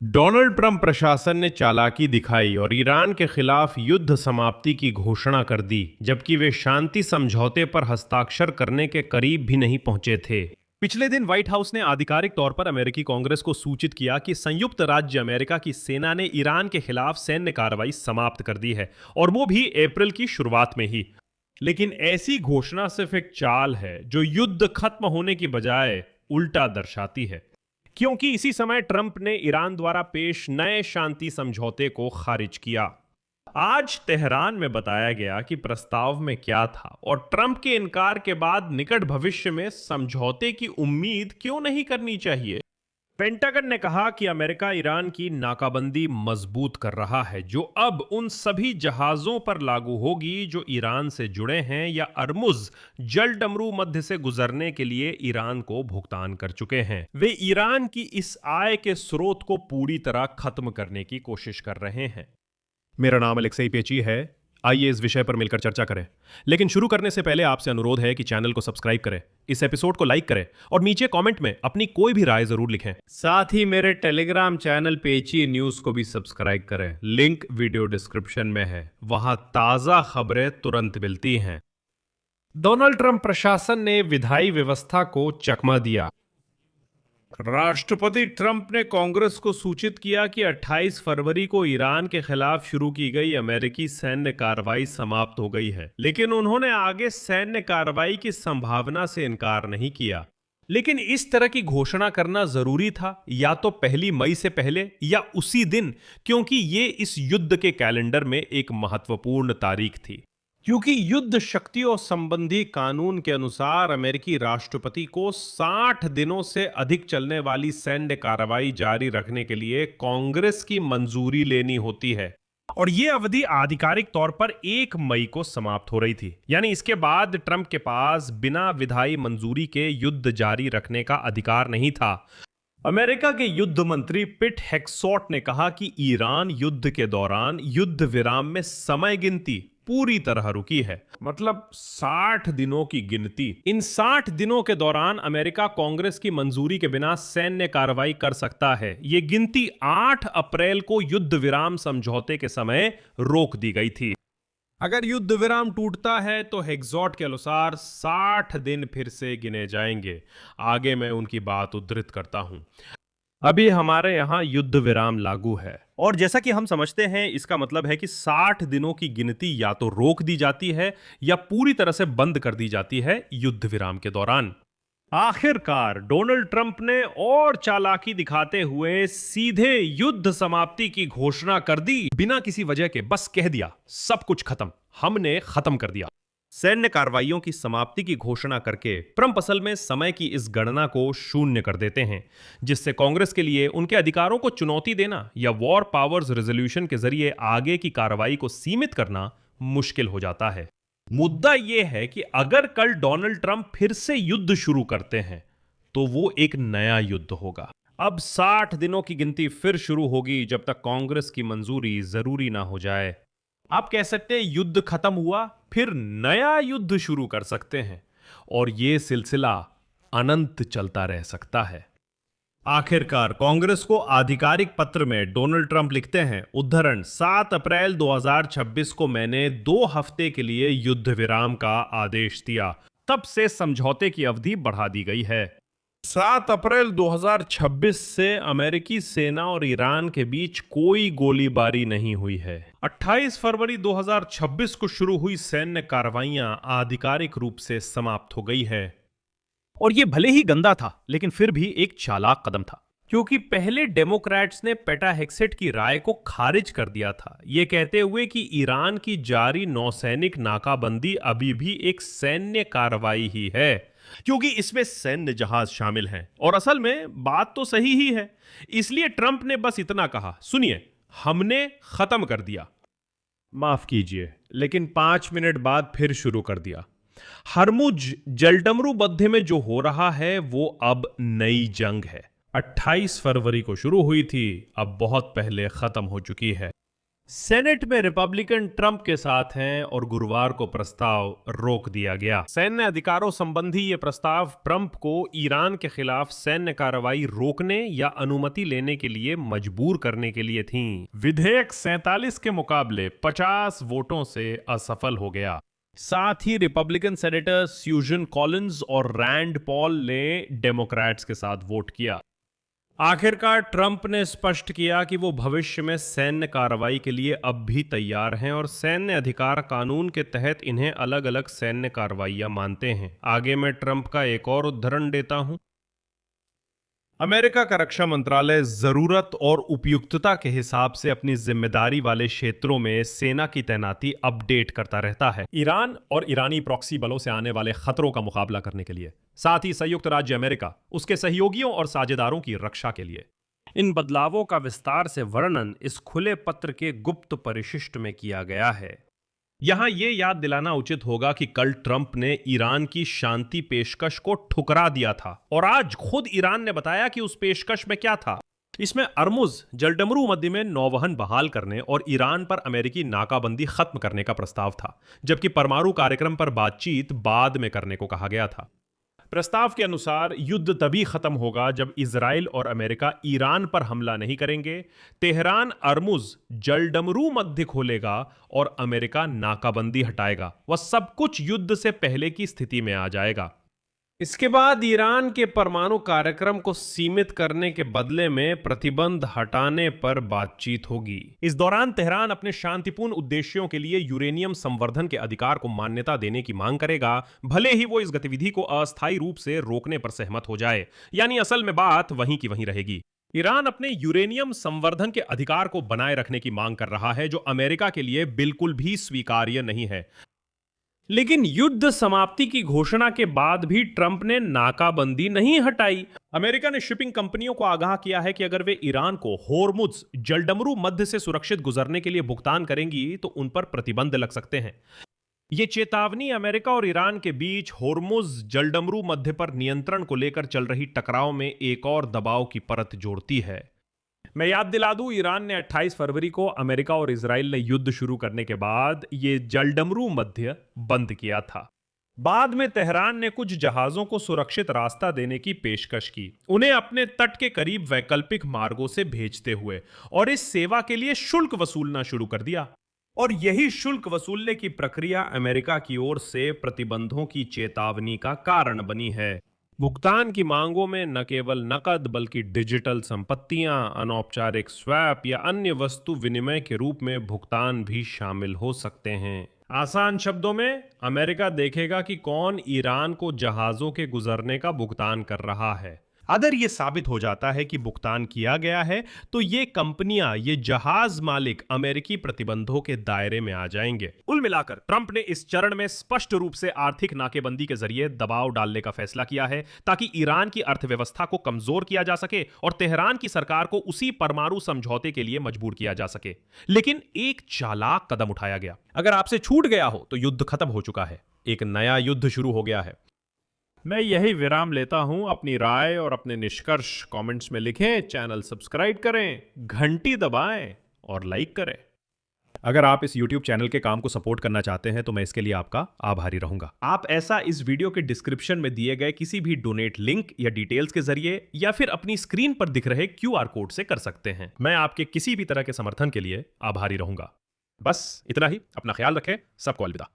Donald Trump प्रशासन ने चालाकी दिखाई और ईरान के खिलाफ युद्ध समाप्ति की घोषणा कर दी, जबकि वे शांति समझौते पर हस्ताक्षर करने के करीब भी नहीं पहुंचे थे। पिछले दिन व्हाइट हाउस ने आधिकारिक तौर पर अमेरिकी कांग्रेस को सूचित किया कि संयुक्त राज्य अमेरिका की सेना ने ईरान के खिलाफ सैन्य कार्रवाई समाप्त कर दी है, और वो भी अप्रैल की शुरुआत में ही। लेकिन ऐसी घोषणा सिर्फ एक चाल है जो युद्ध खत्म होने की बजाय उल्टा दर्शाती है, क्योंकि इसी समय ट्रंप ने ईरान द्वारा पेश नए शांति समझौते को खारिज किया। आज तेहरान में बताया गया कि प्रस्ताव में क्या था और ट्रंप के इनकार के बाद निकट भविष्य में समझौते की उम्मीद क्यों नहीं करनी चाहिए। पेंटागन ने कहा कि अमेरिका ईरान की नाकाबंदी मजबूत कर रहा है, जो अब उन सभी जहाजों पर लागू होगी जो ईरान से जुड़े हैं या अर्मुज जलडमरू मध्य से गुजरने के लिए ईरान को भुगतान कर चुके हैं। वे ईरान की इस आय के स्रोत को पूरी तरह खत्म करने की कोशिश कर रहे हैं। मेरा नाम अलेक्सेई पेची है। आइए इस विषय पर मिलकर चर्चा करें, लेकिन शुरू करने से पहले आपसे अनुरोध है कि चैनल को सब्सक्राइब करें, इस एपिसोड को लाइक करें और नीचे कमेंट में अपनी कोई भी राय जरूर लिखें। साथ ही मेरे टेलीग्राम चैनल पेची न्यूज को भी सब्सक्राइब करें, लिंक वीडियो डिस्क्रिप्शन में है, वहां ताजा खबरें तुरंत मिलती हैं। डोनाल्ड ट्रंप प्रशासन ने विधायी व्यवस्था को चकमा दिया। राष्ट्रपति ट्रंप ने कांग्रेस को सूचित किया कि 28 फरवरी को ईरान के खिलाफ शुरू की गई अमेरिकी सैन्य कार्रवाई समाप्त हो गई है, लेकिन उन्होंने आगे सैन्य कार्रवाई की संभावना से इनकार नहीं किया। लेकिन इस तरह की घोषणा करना जरूरी था, या तो 1 मई से पहले या उसी दिन, क्योंकि ये इस युद्ध के कैलेंडर में एक महत्वपूर्ण तारीख थी। क्योंकि युद्ध शक्तियों संबंधी कानून के अनुसार अमेरिकी राष्ट्रपति को 60 दिनों से अधिक चलने वाली सैन्य कार्रवाई जारी रखने के लिए कांग्रेस की मंजूरी लेनी होती है, और यह अवधि आधिकारिक तौर पर 1 मई को समाप्त हो रही थी। यानी इसके बाद ट्रंप के पास बिना विधायी मंजूरी के युद्ध जारी रखने का अधिकार नहीं था। अमेरिका के युद्ध मंत्री पिट हेक्सॉट ने कहा कि ईरान युद्ध के दौरान युद्ध विराम में समय गिनती पूरी तरह रुकी है, मतलब 60 दिनों की गिनती। इन 60 दिनों के दौरान अमेरिका कांग्रेस की मंजूरी के बिना सैन्य कार्रवाई कर सकता है। ये गिनती 8 अप्रैल को युद्ध विराम समझौते के समय रोक दी गई थी। अगर युद्ध विराम टूटता है तो हेक्सॉट के अनुसार 60 दिन फिर से गिने जाएंगे। आगे मैं उनकी बात उद्धृत करता हूं। अभी हमारे यहां युद्ध विराम लागू है, और जैसा कि हम समझते हैं, इसका मतलब है कि 60 दिनों की गिनती या तो रोक दी जाती है या पूरी तरह से बंद कर दी जाती है युद्ध विराम के दौरान। आखिरकार डोनाल्ड ट्रंप ने और चालाकी दिखाते हुए सीधे युद्ध समाप्ति की घोषणा कर दी। बिना किसी वजह के बस कह दिया, सब कुछ खत्म, हमने खत्म कर दिया। सैन्य कार्रवाइयों की समाप्ति की घोषणा करके ट्रंप असल में समय की इस गणना को शून्य कर देते हैं, जिससे कांग्रेस के लिए उनके अधिकारों को चुनौती देना या वॉर पावर्स रेजोल्यूशन के जरिए आगे की कार्रवाई को सीमित करना मुश्किल हो जाता है। मुद्दा यह है कि अगर कल डोनाल्ड ट्रंप फिर से युद्ध शुरू करते हैं तो वो एक नया युद्ध होगा। अब 60 दिनों की गिनती फिर शुरू होगी जब तक कांग्रेस की मंजूरी जरूरी ना हो जाए। आप कह सकते हैं युद्ध खत्म हुआ, फिर नया युद्ध शुरू कर सकते हैं, और यह सिलसिला अनंत चलता रह सकता है। आखिरकार कांग्रेस को आधिकारिक पत्र में डोनाल्ड ट्रंप लिखते हैं, उद्धरण, 7 अप्रैल 2026 को मैंने 2 हफ्ते के लिए युद्ध विराम का आदेश दिया। तब से समझौते की अवधि बढ़ा दी गई है। 7 अप्रैल 2026 से अमेरिकी सेना और ईरान के बीच कोई गोलीबारी नहीं हुई है। 28 फरवरी 2026 को शुरू हुई सैन्य कार्रवाइयां आधिकारिक रूप से समाप्त हो गई है। और यह भले ही गंदा था, लेकिन फिर भी एक चालाक कदम था, क्योंकि पहले डेमोक्रेट्स ने पेटा हेक्सेट की राय को खारिज कर दिया था, ये कहते हुए कि ईरान की जारी नौसैनिक नाकाबंदी अभी भी एक सैन्य कार्रवाई ही है, क्योंकि इसमें सैन्य जहाज शामिल हैं। और असल में बात तो सही ही है। इसलिए ट्रंप ने बस इतना कहा, सुनिए, हमने खत्म कर दिया। माफ कीजिए, लेकिन 5 मिनट बाद फिर शुरू कर दिया। हरमुज जलडमरू मध्य में जो हो रहा है वो अब नई जंग है। 28 फरवरी को शुरू हुई थी, अब बहुत पहले खत्म हो चुकी है। सेनेट में रिपब्लिकन ट्रंप के साथ हैं और गुरुवार को प्रस्ताव रोक दिया गया। सैन्य अधिकारों संबंधी ये प्रस्ताव ट्रंप को ईरान के खिलाफ सैन्य कार्रवाई रोकने या अनुमति लेने के लिए मजबूर करने के लिए थी। विधेयक 47 के मुकाबले 50 वोटों से असफल हो गया। साथ ही रिपब्लिकन सेनेटर स्यूजन कॉलिंस और रैंड पॉल ने डेमोक्रेट्स के साथ वोट किया। आखिरकार ट्रंप ने स्पष्ट किया कि वो भविष्य में सैन्य कार्रवाई के लिए अब भी तैयार हैं और सैन्य अधिकार कानून के तहत इन्हें अलग अलग सैन्य कार्रवाइयां मानते हैं। आगे मैं ट्रंप का एक और उद्धरण देता हूं। अमेरिका का रक्षा मंत्रालय जरूरत और उपयुक्तता के हिसाब से अपनी जिम्मेदारी वाले क्षेत्रों में सेना की तैनाती अपडेट करता रहता है, ईरान और ईरानी प्रॉक्सी बलों से आने वाले खतरों का मुकाबला करने के लिए, साथ ही संयुक्त राज्य अमेरिका उसके सहयोगियों और साझेदारों की रक्षा के लिए। इन बदलावों का विस्तार से वर्णन इस खुले पत्र के गुप्त परिशिष्ट में किया गया है। यहां यह याद दिलाना उचित होगा कि कल ट्रंप ने ईरान की शांति पेशकश को ठुकरा दिया था और आज खुद ईरान ने बताया कि उस पेशकश में क्या था। इसमें अर्मुज जलडमरू मध्य में नौवहन बहाल करने और ईरान पर अमेरिकी नाकाबंदी खत्म करने का प्रस्ताव था, जबकि परमाणु कार्यक्रम पर बातचीत बाद में करने को कहा गया था। प्रस्ताव के अनुसार युद्ध तभी खत्म होगा जब इजराइल और अमेरिका ईरान पर हमला नहीं करेंगे, तेहरान अर्मुज जलडमरू मध्य खोलेगा और अमेरिका नाकाबंदी हटाएगा। वह सब कुछ युद्ध से पहले की स्थिति में आ जाएगा। इसके बाद ईरान के परमाणु कार्यक्रम को सीमित करने के बदले में प्रतिबंध हटाने पर बातचीत होगी। इस दौरान तेहरान अपने शांतिपूर्ण उद्देश्यों के लिए यूरेनियम संवर्धन के अधिकार को मान्यता देने की मांग करेगा, भले ही वो इस गतिविधि को अस्थायी रूप से रोकने पर सहमत हो जाए। यानी असल में बात वहीं की वहीं रहेगी। ईरान अपने यूरेनियम संवर्धन के अधिकार को बनाए रखने की मांग कर रहा है, जो अमेरिका के लिए बिल्कुल भी स्वीकार्य नहीं है। लेकिन युद्ध समाप्ति की घोषणा के बाद भी ट्रंप ने नाकाबंदी नहीं हटाई। अमेरिका ने शिपिंग कंपनियों को आगाह किया है कि अगर वे ईरान को होर्मुज जलडमरू मध्य से सुरक्षित गुजरने के लिए भुगतान करेंगी तो उन पर प्रतिबंध लग सकते हैं। यह चेतावनी अमेरिका और ईरान के बीच होर्मुज जलडमरू मध्य पर नियंत्रण को लेकर चल रही टकराव में एक और दबाव की परत जोड़ती है। मैं याद दिला दूं, ईरान ने 28 फरवरी को अमेरिका और इजराइल ने युद्ध शुरू करने के बाद ये जलडमरू मध्य बंद किया था। बाद में तेहरान ने कुछ जहाजों को सुरक्षित रास्ता देने की पेशकश की, उन्हें अपने तट के करीब वैकल्पिक मार्गों से भेजते हुए, और इस सेवा के लिए शुल्क वसूलना शुरू कर दिया। और यही शुल्क वसूलने की प्रक्रिया अमेरिका की ओर से प्रतिबंधों की चेतावनी का कारण बनी है। भुगतान की मांगों में न केवल नकद बल्कि डिजिटल संपत्तियां, अनौपचारिक स्वैप या अन्य वस्तु विनिमय के रूप में भुगतान भी शामिल हो सकते हैं। आसान शब्दों में, अमेरिका देखेगा कि कौन ईरान को जहाजों के गुजरने का भुगतान कर रहा है। अगर यह साबित हो जाता है कि भुगतान किया गया है तो ये कंपनियां, ये जहाज मालिक अमेरिकी प्रतिबंधों के दायरे में आ जाएंगे। कुल मिलाकर ट्रंप ने इस चरण में स्पष्ट रूप से आर्थिक नाकेबंदी के जरिए दबाव डालने का फैसला किया है, ताकि ईरान की अर्थव्यवस्था को कमजोर किया जा सके और तेहरान की सरकार को उसी परमाणु समझौते के लिए मजबूर किया जा सके। लेकिन एक चालाक कदम उठाया गया। अगर आपसे छूट गया हो तो युद्ध खत्म हो चुका है, एक नया युद्ध शुरू हो गया है। मैं यही विराम लेता हूं। अपनी राय और अपने निष्कर्ष कमेंट्स में लिखें, चैनल सब्सक्राइब करें, घंटी दबाएं और लाइक करें। अगर आप इस YouTube चैनल के काम को सपोर्ट करना चाहते हैं तो मैं इसके लिए आपका आभारी रहूंगा। आप ऐसा इस वीडियो के डिस्क्रिप्शन में दिए गए किसी भी डोनेट लिंक या डिटेल्स के जरिए या फिर अपनी स्क्रीन पर दिख रहे QR कोड से कर सकते हैं। मैं आपके किसी भी तरह के समर्थन के लिए आभारी रहूंगा। बस इतना ही। अपना ख्याल रखें। सबको अलविदा।